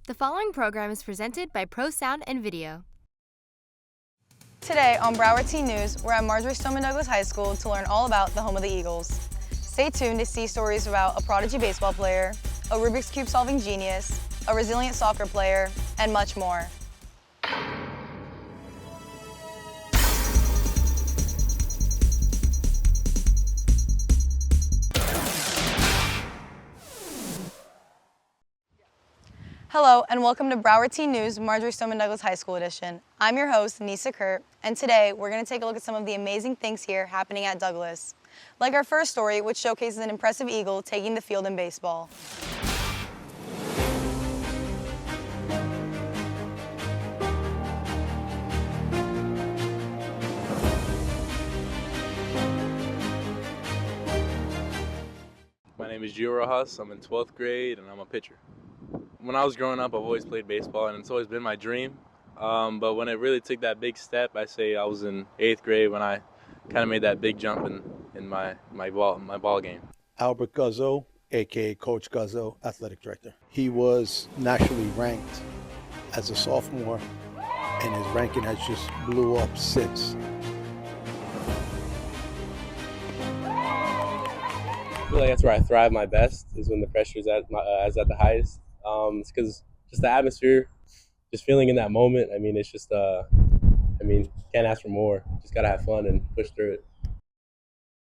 The following program is presented by Pro Sound and Video. Today on Broward Teen News, we're at Marjory Stoneman Douglas High School to learn all about the home of the Eagles. Stay tuned to see stories about a prodigy baseball player, a Rubik's Cube solving genius, a resilient soccer player, and much more. Hello and welcome to Broward Teen News, Marjory Stoneman Douglas High School Edition. I'm your host, Nisa Kurt, and today we're going to take a look at some of the amazing things here happening at Douglas. Like our first story, which showcases an impressive Eagle taking the field in baseball. My name is Rojas. I'm in 12th grade and I'm a pitcher. When I was growing up, I've always played baseball and it's always been my dream. But when it really took that big step, I say I was in 8th grade when I kind of made that big jump in my ball game. Albert Guzzo, aka Coach Guzzo, athletic director. He was nationally ranked as a sophomore, and his ranking has just blew up since. I feel like that's where I thrive my best, is when the pressure is at the highest. It's because just the atmosphere, just feeling in that moment. I mean, it's just, can't ask for more. Just gotta have fun and push through it.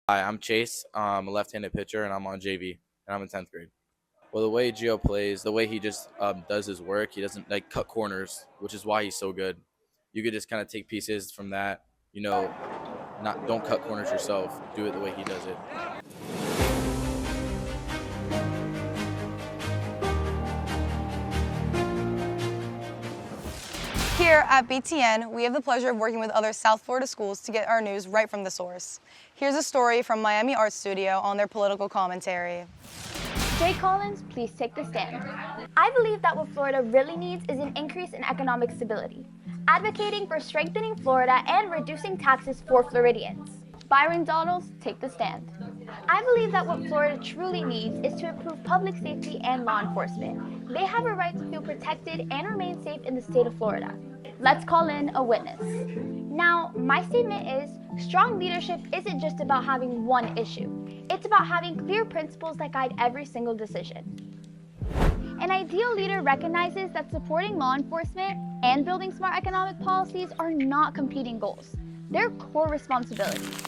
Hi, I'm Chase. I'm a left-handed pitcher, and I'm on JV, and I'm in 10th grade. Well, the way Gio plays, the way he just does his work, he doesn't cut corners, which is why he's so good. You could just kind of take pieces from that, don't cut corners yourself. Do it the way he does it. Here at BTN, we have the pleasure of working with other South Florida schools to get our news right from the source. Here's a story from Miami Art Studio on their political commentary. Jay Collins, please take the stand. I believe that what Florida really needs is an increase in economic stability, advocating for strengthening Florida and reducing taxes for Floridians. Byron Donalds, take the stand. I believe that what Florida truly needs is to improve public safety and law enforcement. They have a right to feel protected and remain safe in the state of Florida. Let's call in a witness. Now, my statement is, strong leadership isn't just about having one issue. It's about having clear principles that guide every single decision. An ideal leader recognizes that supporting law enforcement and building smart economic policies are not competing goals. They're core responsibilities.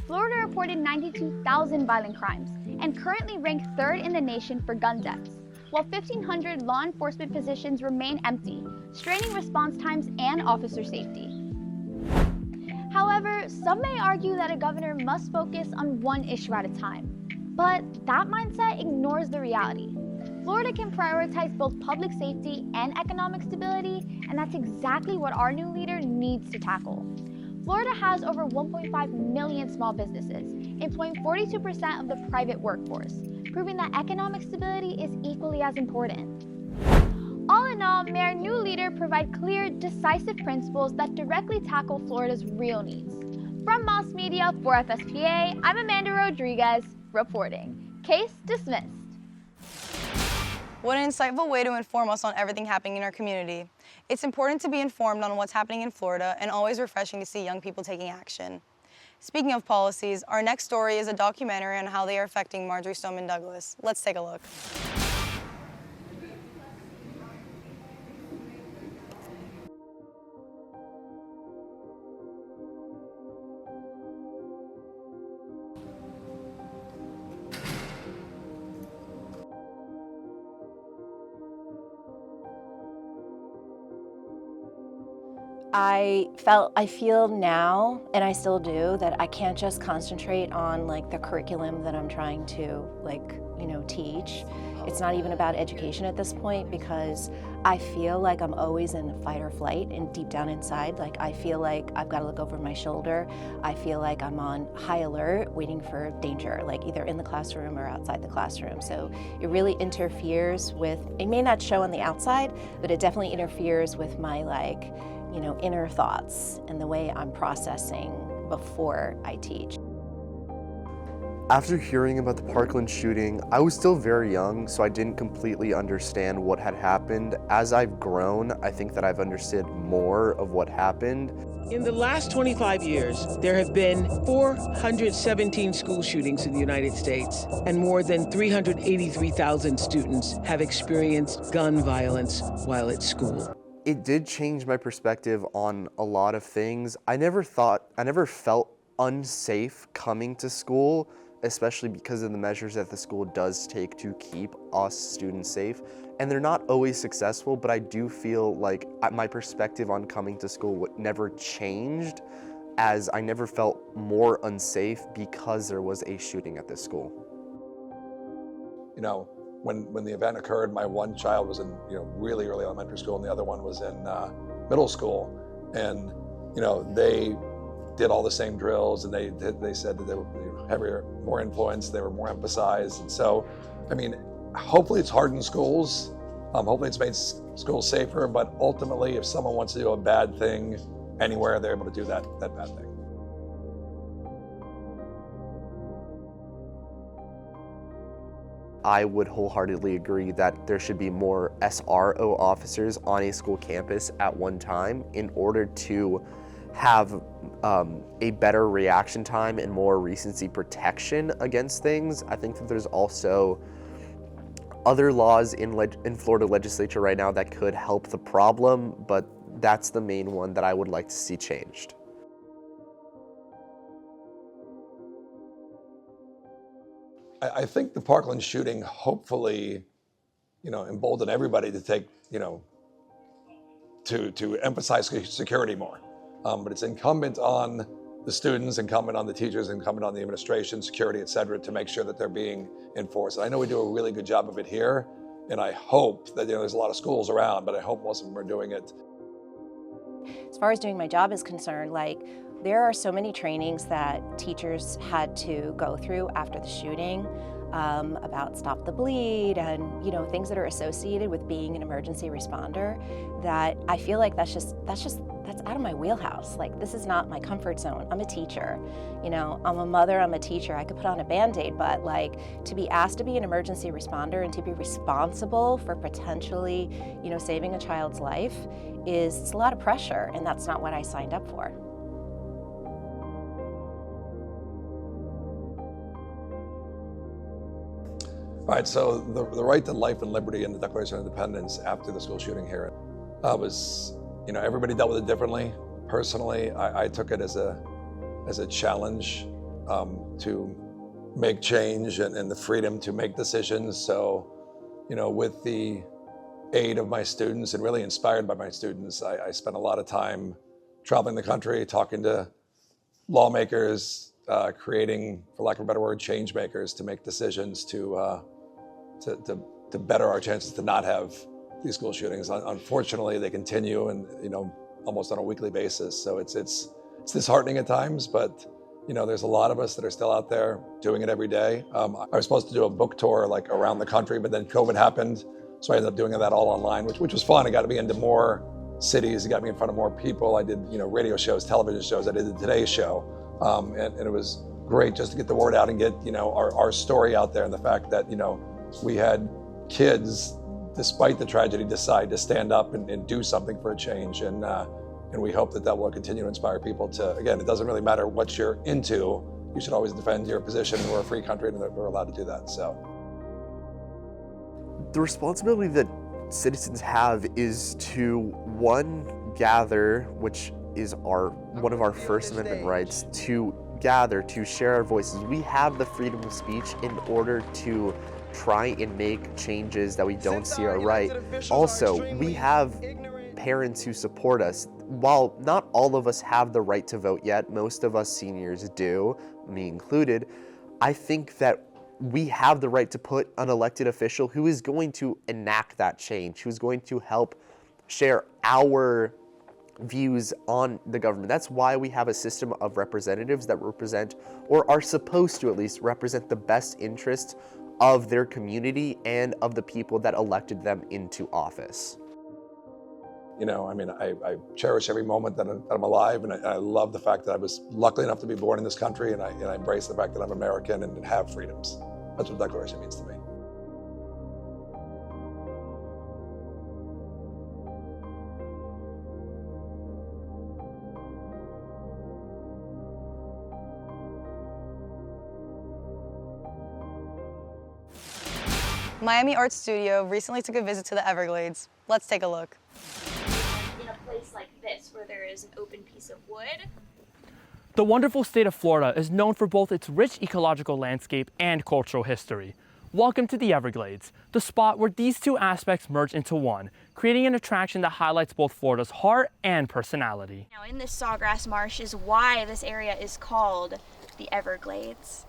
Florida reported 92,000 violent crimes and currently ranked 3rd in the nation for gun deaths, while 1,500 law enforcement positions remain empty, straining response times and officer safety. However, some may argue that a governor must focus on one issue at a time, but that mindset ignores the reality. Florida can prioritize both public safety and economic stability, and that's exactly what our new leader needs to tackle. Florida has over 1.5 million small businesses, employing 42% of the private workforce, proving that economic stability is equally as important. All in all, may our new leader provide clear, decisive principles that directly tackle Florida's real needs. From Moss Media for FSPA, I'm Amanda Rodriguez, reporting. Case dismissed. What an insightful way to inform us on everything happening in our community. It's important to be informed on what's happening in Florida and always refreshing to see young people taking action. Speaking of policies, our next story is a documentary on how they are affecting Marjory Stoneman Douglas. Let's take a look. I feel now, and I still do, that I can't just concentrate on the curriculum that I'm trying to teach. It's not even about education at this point, because I feel like I'm always in fight or flight, and deep down inside, I feel like I've got to look over my shoulder. I feel like I'm on high alert, waiting for danger, either in the classroom or outside the classroom. So it really interferes with, it may not show on the outside, but it definitely interferes with my inner thoughts and the way I'm processing before I teach. After hearing about the Parkland shooting, I was still very young, so I didn't completely understand what had happened. As I've grown, I think that I've understood more of what happened. In the last 25 years, there have been 417 school shootings in the United States, and more than 383,000 students have experienced gun violence while at school. It did change my perspective on a lot of things. I never felt unsafe coming to school, especially because of the measures that the school does take to keep us students safe. And they're not always successful, but I do feel like my perspective on coming to school never changed, as I never felt more unsafe because there was a shooting at this school. You know, when the event occurred, my one child was in really early elementary school, and the other one was in middle school, and they did all the same drills, and they said that they were heavier, more influenced, they were more emphasized. And so, I mean, hopefully it's hardened schools, hopefully it's made schools safer, but ultimately if someone wants to do a bad thing anywhere, they're able to do that bad thing. I would wholeheartedly agree that there should be more SRO officers on a school campus at one time in order to have a better reaction time and more recency protection against things. I think that there's also other laws in Florida legislature right now that could help the problem, but that's the main one that I would like to see changed. I think the Parkland shooting hopefully, emboldened everybody to take, to emphasize security more. But it's incumbent on the students, incumbent on the teachers, incumbent on the administration, security, et cetera, to make sure that they're being enforced. And I know we do a really good job of it here, and I hope that there's a lot of schools around, but I hope most of them are doing it. As far as doing my job is concerned, there are so many trainings that teachers had to go through after the shooting about Stop the Bleed and things that are associated with being an emergency responder, that I feel like that's out of my wheelhouse. This is not my comfort zone. I'm a teacher, I'm a mother, I'm a teacher. I could put on a Band-Aid, but to be asked to be an emergency responder and to be responsible for potentially, saving a child's life it's a lot of pressure, and that's not what I signed up for. All right, so the right to life and liberty in the Declaration of Independence after the school shooting here was, everybody dealt with it differently. Personally, I took it as a challenge to make change and the freedom to make decisions. So, with the aid of my students and really inspired by my students, I spent a lot of time traveling the country, talking to lawmakers, creating, for lack of a better word, change makers to make decisions to better our chances to not have these school shootings. Unfortunately, they continue, and almost on a weekly basis. So it's disheartening at times, but there's a lot of us that are still out there doing it every day. I was supposed to do a book tour around the country, but then COVID happened, so I ended up doing that all online, which was fun. I got to be into more cities. It got me in front of more people. I did radio shows, television shows. I did the Today Show, and it was great just to get the word out and get our story out there, and the fact that we had kids, despite the tragedy, decide to stand up and do something for a change. And we hope that will continue to inspire people to, again, it doesn't really matter what you're into, you should always defend your position. We're a free country and we're allowed to do that, so. The responsibility that citizens have is to, one, gather, which is one of our First Amendment rights, to gather, to share our voices. We have the freedom of speech in order to try and make changes that we don't see are right. Also, we have parents who support us. While not all of us have the right to vote yet, most of us seniors do, me included, I think that we have the right to put an elected official who is going to enact that change, who's going to help share our views on the government. That's why we have a system of representatives that represent, or are supposed to at least represent, the best interests of their community and of the people that elected them into office. You know, I mean, I cherish every moment that I'm alive, and I love the fact that I was lucky enough to be born in this country, and I embrace the fact that I'm American and have freedoms. That's what the Declaration means to me. Miami Art Studio recently took a visit to the Everglades. Let's take a look. In a place like this, where there is an open piece of wood. The wonderful state of Florida is known for both its rich ecological landscape and cultural history. Welcome to the Everglades, the spot where these two aspects merge into one, creating an attraction that highlights both Florida's heart and personality. Now, in this sawgrass marsh is why this area is called the Everglades.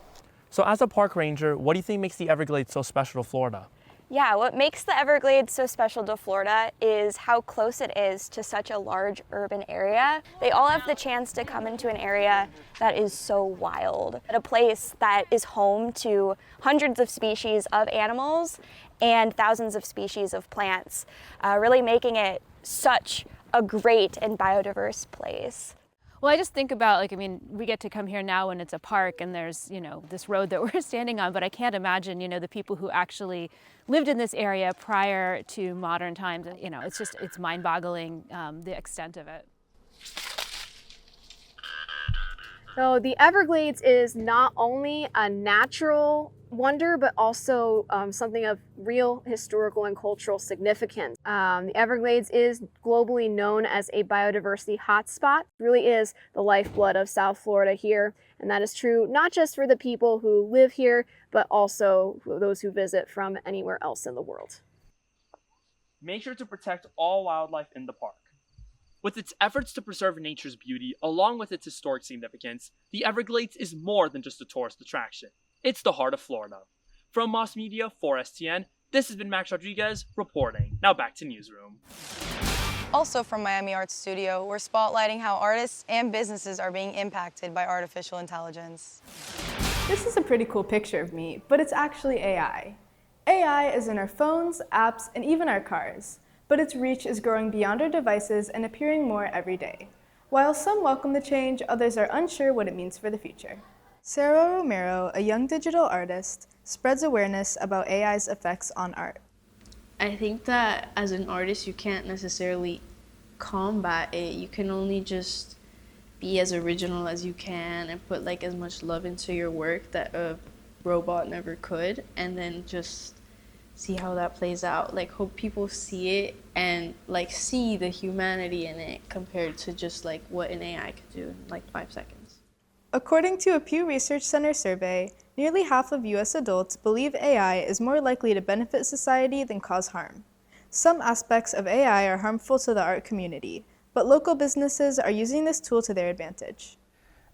So as a park ranger, what do you think makes the Everglades so special to Florida? Yeah, what makes the Everglades so special to Florida is how close it is to such a large urban area. They all have the chance to come into an area that is so wild, a place that is home to hundreds of species of animals and thousands of species of plants, really making it such a great and biodiverse place. Well, I just think about, like, I mean, we get to come here now when it's a park and there's, you know, this road that we're standing on, but I can't imagine, you know, the people who actually lived in this area prior to modern times. You know, it's mind-boggling, the extent of it. So the Everglades is not only a natural wonder, but also something of real historical and cultural significance. The Everglades is globally known as a biodiversity hotspot. It really is the lifeblood of South Florida here, and that is true not just for the people who live here, but also for those who visit from anywhere else in the world. Make sure to protect all wildlife in the park. With its efforts to preserve nature's beauty, along with its historic significance, the Everglades is more than just a tourist attraction. It's the heart of Florida. From Moss Media for STN, this has been Max Rodriguez reporting. Now back to Newsroom. Also from Miami Art Studio, we're spotlighting how artists and businesses are being impacted by artificial intelligence. This is a pretty cool picture of me, but it's actually AI. AI is in our phones, apps, and even our cars. But its reach is growing beyond our devices and appearing more every day. While some welcome the change, others are unsure what it means for the future. Sarah Romero, a young digital artist, spreads awareness about AI's effects on art. I think that as an artist, you can't necessarily combat it. You can only just be as original as you can and put like as much love into your work that a robot never could, and then just see how that plays out. Like, hope people see it and like see the humanity in it compared to just like what an AI could do in like 5 seconds. According to a Pew Research Center survey, nearly half of US adults believe AI is more likely to benefit society than cause harm. Some aspects of AI are harmful to the art community, but local businesses are using this tool to their advantage.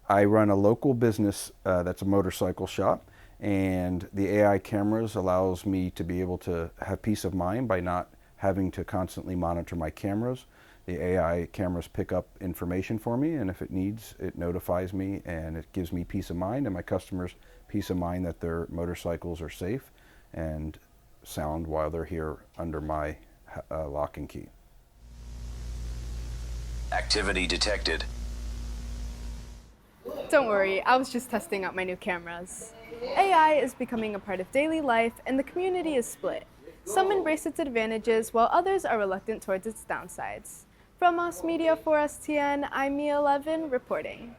I run a local business that's a motorcycle shop, and the AI cameras allows me to be able to have peace of mind by not having to constantly monitor my cameras. The AI cameras pick up information for me, and if it needs, it notifies me, and it gives me peace of mind and my customers peace of mind that their motorcycles are safe and sound while they're here under my lock and key. Activity detected. Don't worry, I was just testing out my new cameras. AI is becoming a part of daily life, and the community is split. Some embrace its advantages, while others are reluctant towards its downsides. From Moss Media for STN, I'm Mia Levin reporting.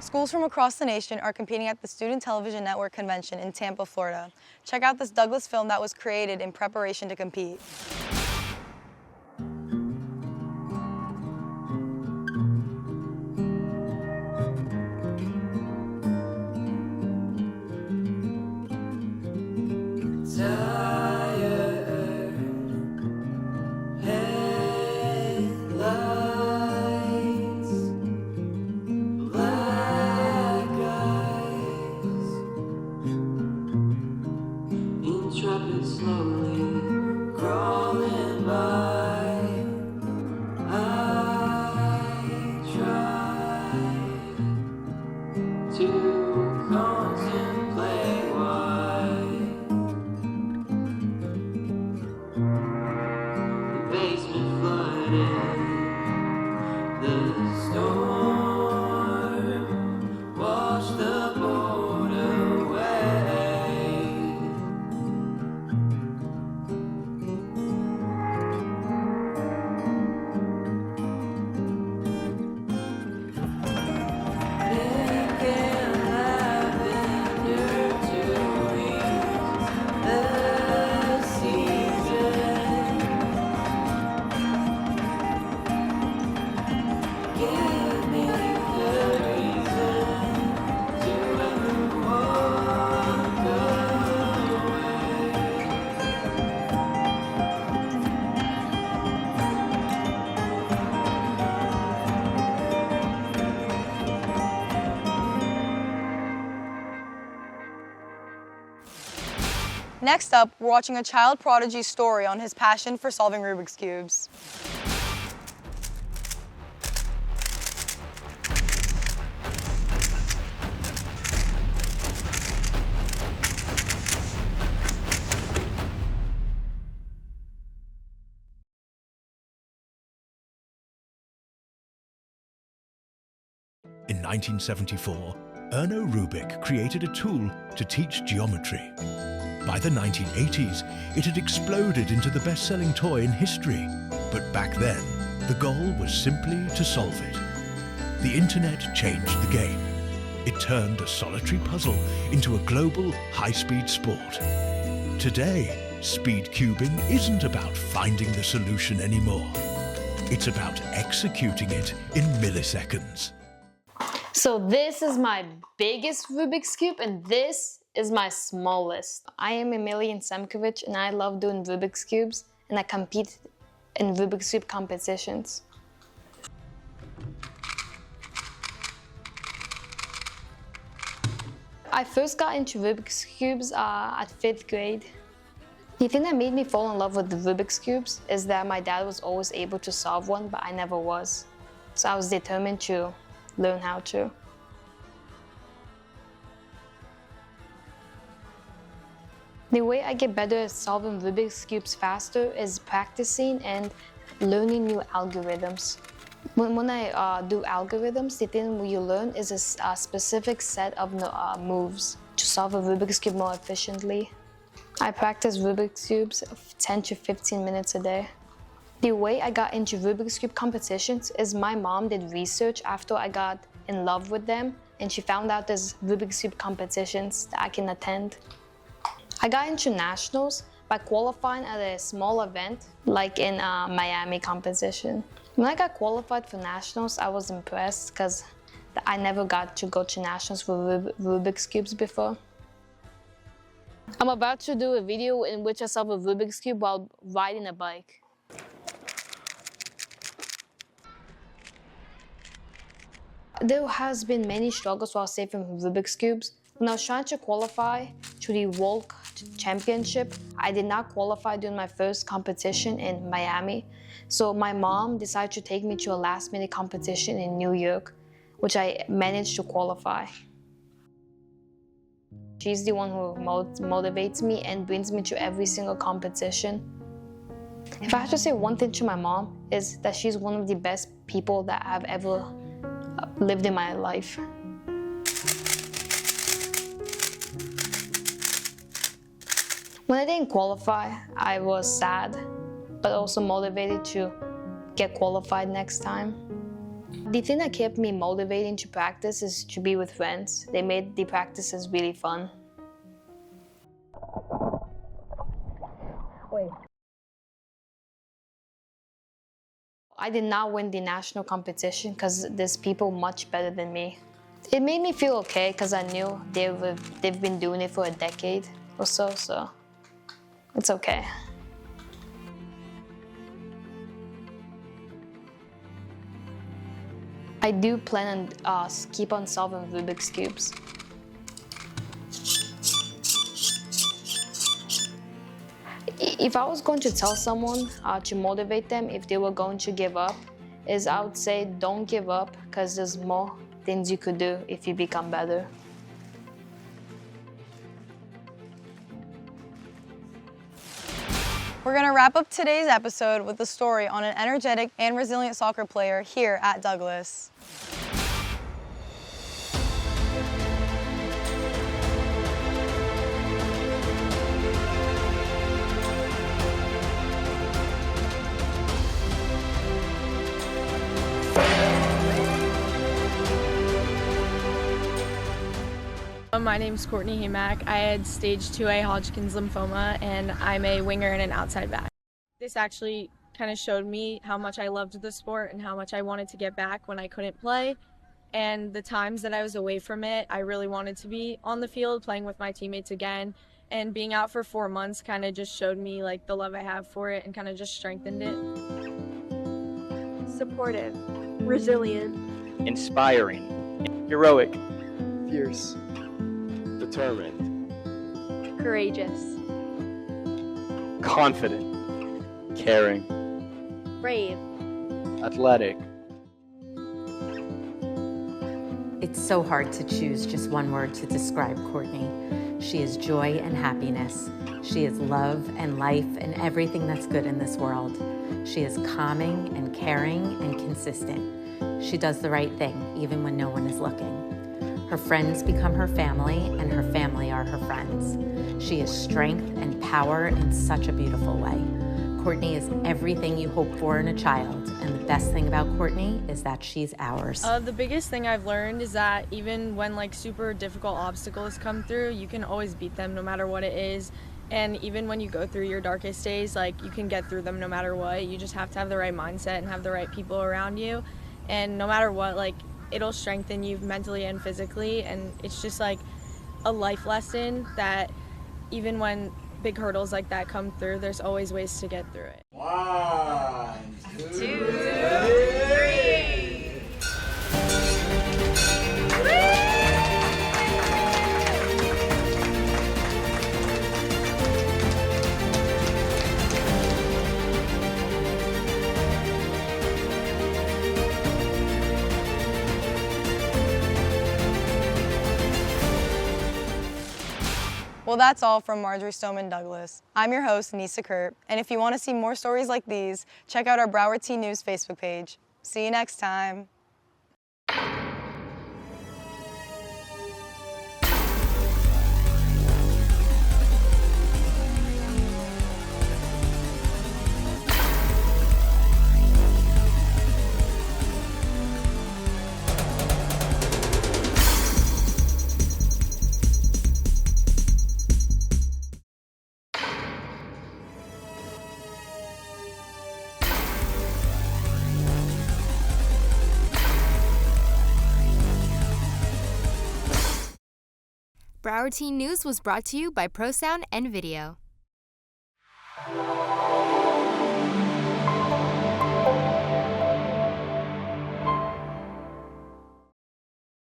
Schools from across the nation are competing at the Student Television Network Convention in Tampa, Florida. Check out this Douglas film that was created in preparation to compete. Slowly crawling Next up, we're watching a child prodigy's story on his passion for solving Rubik's Cubes. In 1974, Erno Rubik created a tool to teach geometry. By the 1980s, it had exploded into the best-selling toy in history. But back then, the goal was simply to solve it. The internet changed the game. It turned a solitary puzzle into a global, high-speed sport. Today, speed cubing isn't about finding the solution anymore. It's about executing it in milliseconds. So this is my biggest Rubik's Cube and this is my smallest. I am Emilian Samkovich and I love doing Rubik's Cubes and I compete in Rubik's Cube competitions. I first got into Rubik's Cubes at 5th grade. The thing that made me fall in love with the Rubik's Cubes is that my dad was always able to solve one, but I never was. So I was determined to learn how to. The way I get better at solving Rubik's Cubes faster is practicing and learning new algorithms. When I do algorithms, the thing you learn is a specific set of moves to solve a Rubik's Cube more efficiently. I practice Rubik's Cubes 10 to 15 minutes a day. The way I got into Rubik's Cube competitions is my mom did research after I got in love with them, and she found out there's Rubik's Cube competitions that I can attend. I got into nationals by qualifying at a small event, like in a Miami competition. When I got qualified for nationals, I was impressed because I never got to go to nationals for Rubik's Cubes before. I'm about to do a video in which I solve a Rubik's Cube while riding a bike. There has been many struggles while saving Rubik's Cubes. When I was trying to qualify to the World Championship, I did not qualify during my first competition in Miami. So my mom decided to take me to a last-minute competition in New York, which I managed to qualify. She's the one who motivates me and brings me to every single competition. If I have to say one thing to my mom, is that she's one of the best people that I've ever lived in my life. When I didn't qualify, I was sad, but also motivated to get qualified next time. The thing that kept me motivating to practice is to be with friends. They made the practices really fun. Wait. I did not win the national competition because there's people much better than me. It made me feel okay because I knew they've been doing it for a decade or so it's okay. I do plan on keep on solving Rubik's Cubes. If I was going to tell someone to motivate them if they were going to give up, I would say don't give up because there's more things you could do if you become better. We're We're going to wrap up today's episode with a story on an energetic and resilient soccer player here at Douglas. My name is Courtney Heymach. I had stage 2A Hodgkin's lymphoma, and I'm a winger and an outside back. This actually kind of showed me how much I loved the sport and how much I wanted to get back when I couldn't play. And the times that I was away from it, I really wanted to be on the field playing with my teammates again. And being out for 4 months kind of just showed me like the love I have for it and kind of just strengthened it. Supportive, resilient, inspiring, heroic, fierce, determined, courageous, confident, caring, brave, athletic. It's so hard to choose just one word to describe Courtney. She is joy and happiness. She is love and life and everything that's good in this world. She is calming and caring and consistent. She does the right thing even when no one is looking. Her friends become her family, and her family are her friends. She is strength and power in such a beautiful way. Courtney is everything you hope for in a child, and the best thing about Courtney is that she's ours. The biggest thing I've learned is that even when like super difficult obstacles come through, you can always beat them no matter what it is. And even when you go through your darkest days, like you can get through them no matter what. You just have to have the right mindset and have the right people around you. And no matter what, like it'll strengthen you mentally and physically. And it's just like a life lesson that even when big hurdles like that come through, there's always ways to get through it. 1, 2, 3. Well, that's all from Marjory Stoneman Douglas. I'm your host, Nisa Kurt, and if you want to see more stories like these, check out our Broward Teen News Facebook page. See you next time. Broward Teen News was brought to you by ProSound and Video.